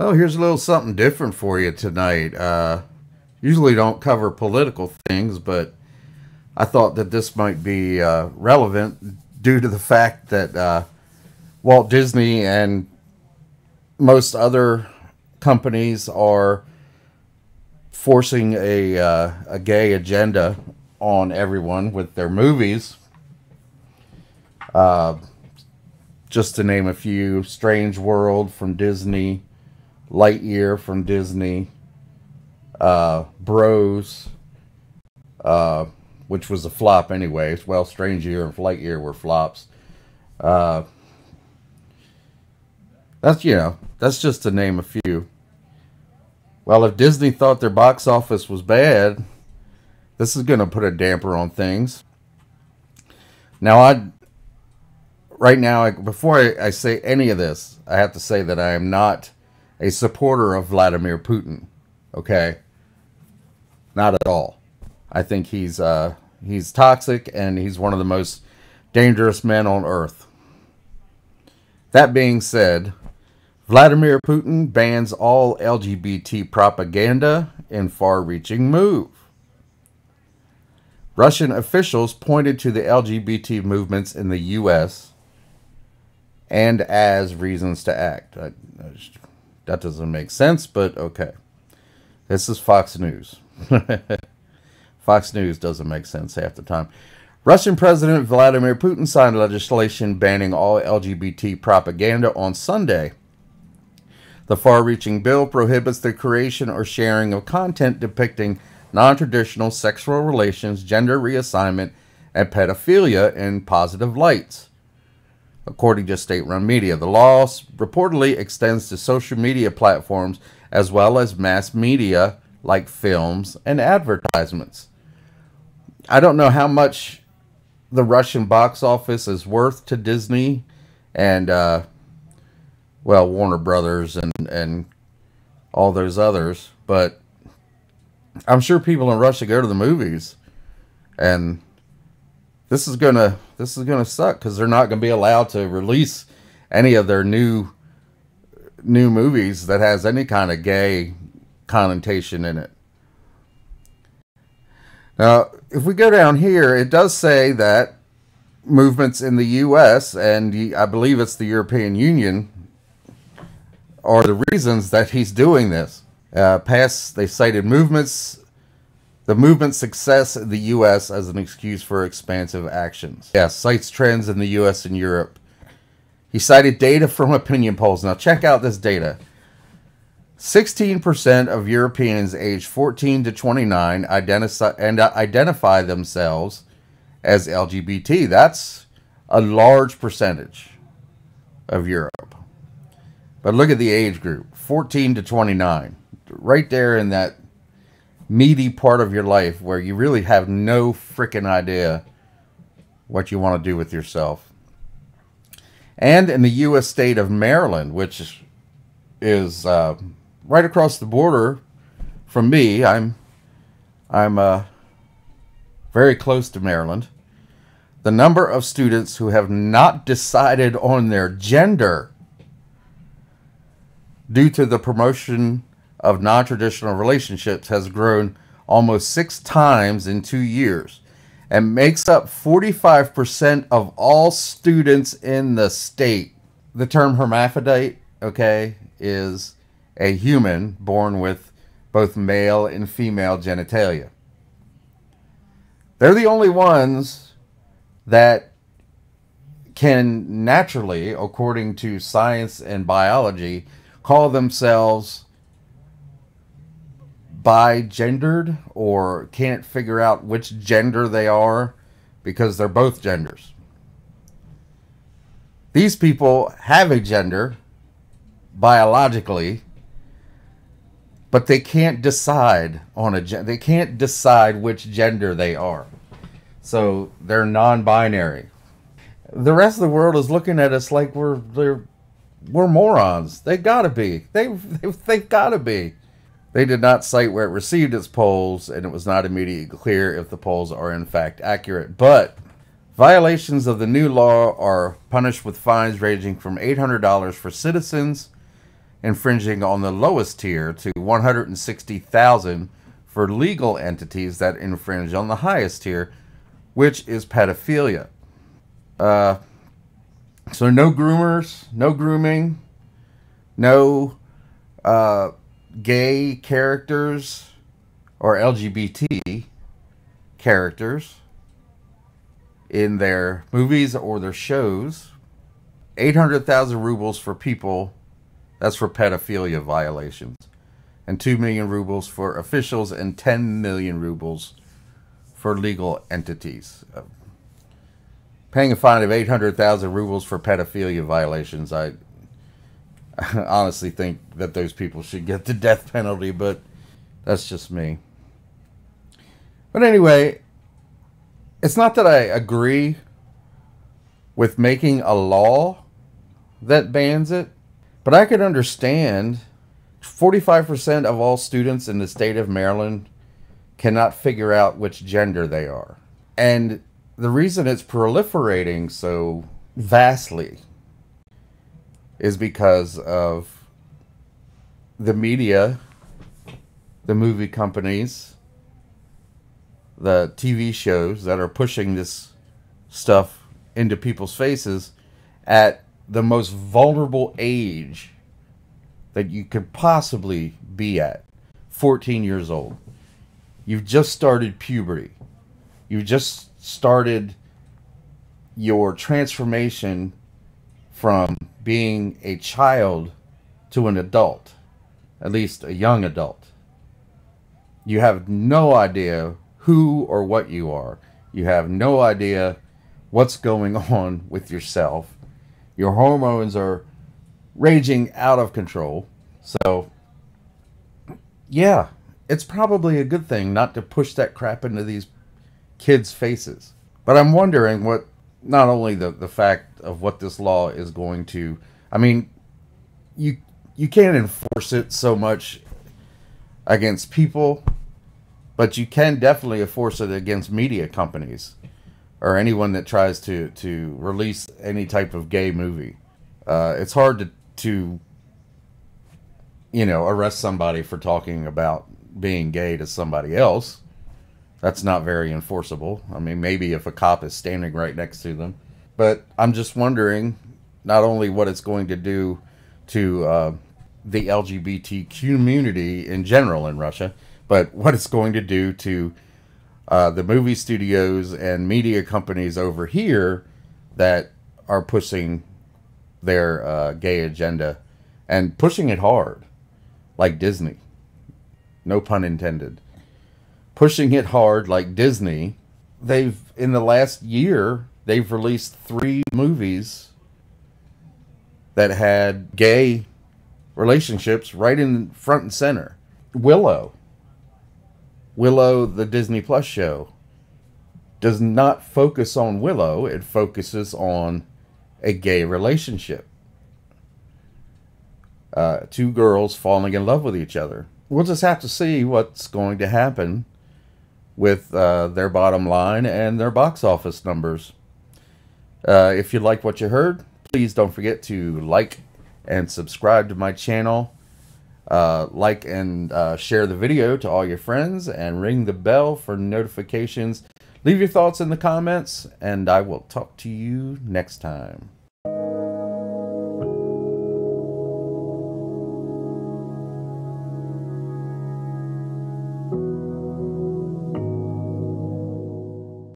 Well, here's a little something different for you tonight. Usually don't cover political things, but I thought that this might be relevant due to the fact that Walt Disney and most other companies are forcing a gay agenda on everyone with their movies. Just to name a few: Strange World from Disney, Lightyear from Disney, Bros, which was a flop anyways. Well, Strange Year and Lightyear were flops. That's just to name a few. Well, if Disney thought their box office was bad, this is going to put a damper on things. Now, before I say any of this, I have to say that I am not a supporter of Vladimir Putin. Okay? Not at all. I think he's toxic, and he's one of the most dangerous men on earth. That being said, Vladimir Putin bans all LGBT propaganda in far-reaching move. Russian officials pointed to the LGBT movements in the U.S. and as reasons to act. That doesn't make sense, but okay. This is Fox News. Fox News doesn't make sense half the time. Russian President Vladimir Putin signed legislation banning all LGBT propaganda on Sunday. The far-reaching bill prohibits the creation or sharing of content depicting non-traditional sexual relations, gender reassignment, and pedophilia in positive lights. According to state-run media, the law reportedly extends to social media platforms as well as mass media like films and advertisements. I don't know how much the Russian box office is worth to Disney and, Warner Brothers and all those others, but I'm sure people in Russia go to the movies, and this is gonna suck because they're not gonna be allowed to release any of their new movies that has any kind of gay connotation in it. Now, if we go down here, it does say that movements in the U.S. and I believe it's the European Union are the reasons that he's doing this. They cited the movement's success in the U.S. as an excuse for expansive actions. Yes, cites trends in the U.S. and Europe. He cited data from opinion polls. Now check out this data. 16% of Europeans aged 14 to 29 identify themselves as LGBT. That's a large percentage of Europe. But look at the age group, 14 to 29. Right there in that meaty part of your life where you really have no freaking idea what you want to do with yourself. And in the U.S. state of Maryland, which is right across the border from me. I'm very close to Maryland. The number of students who have not decided on their gender due to the promotion of non-traditional relationships has grown almost 6 times in 2 years and makes up 45% of all students in the state. The term hermaphrodite, okay, is a human born with both male and female genitalia. They're the only ones that can naturally, according to science and biology, call themselves bi-gendered or can't figure out which gender they are because they're both genders. These people have a gender biologically, but they can't decide on they can't decide which gender they are. So they're non-binary. The rest of the world is looking at us like we're morons. They gotta be. They've gotta be. They did not cite where it received its polls, and it was not immediately clear if the polls are in fact accurate. But violations of the new law are punished with fines ranging from $800 for citizens infringing on the lowest tier to 160,000 for legal entities that infringe on the highest tier, which is pedophilia. So no groomers, no grooming, no gay characters or LGBT characters in their movies or their shows. 800,000 rubles for people, that's for pedophilia violations. And 2 million rubles for officials and 10 million rubles for legal entities. Paying a fine of 800,000 rubles for pedophilia violations, I honestly think that those people should get the death penalty, but that's just me. But anyway, it's not that I agree with making a law that bans it, but I could understand 45% of all students in the state of Maryland cannot figure out which gender they are. And the reason it's proliferating so vastly is because of the media, the movie companies, the TV shows that are pushing this stuff into people's faces at the most vulnerable age that you could possibly be at. 14 years old. You've just started puberty. You've just started your transformation from being a child to an adult, at least a young adult. You have no idea who or what you are. You have no idea what's going on with yourself. Your hormones are raging out of control. So, yeah, it's probably a good thing not to push that crap into these kids' faces. But I'm wondering what, not only the fact of what this law is going to, I mean, you can't enforce it so much against people, but you can definitely enforce it against media companies or anyone that tries to release any type of gay movie. It's hard to arrest somebody for talking about being gay to somebody else. That's not very enforceable. I mean, maybe if a cop is standing right next to them. But I'm just wondering not only what it's going to do to the LGBT community in general in Russia, but what it's going to do to the movie studios and media companies over here that are pushing their gay agenda and pushing it hard, like Disney. No pun intended. Pushing it hard like Disney. In the last year, they've released 3 movies that had gay relationships right in front and center. Willow, the Disney Plus show, does not focus on Willow. It focuses on a gay relationship. 2 girls falling in love with each other. We'll just have to see what's going to happen with their bottom line and their box office numbers. If you like what you heard, please don't forget to like and subscribe to my channel. Like and share the video to all your friends and ring the bell for notifications. Leave your thoughts in the comments and I will talk to you next time.